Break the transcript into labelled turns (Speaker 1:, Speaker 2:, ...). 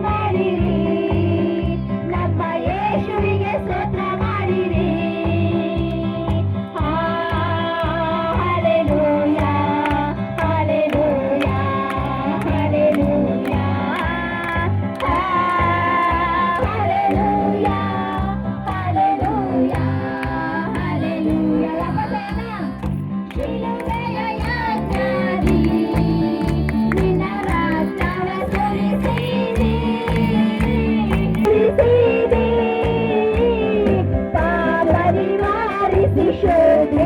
Speaker 1: ಮಾಡಿರಿ, ನಮ್ಮ ಯೇಸುವಿಗೆ ಸ್ತೋತ್ರ ಮಾಡಿರಿ. Hallelujah, hallelujah, hallelujah, hallelujah, hallelujah, hallelujah. ಶಿಲುಬೆಯ ಯಾತ್ರಾದಿ, ನಿನ್ನ ರಕ್ತವ ಸುರಿಸಿರಿ, ಪಾಪ ನಿವಾರಿಸಿ ಶೋಧಿ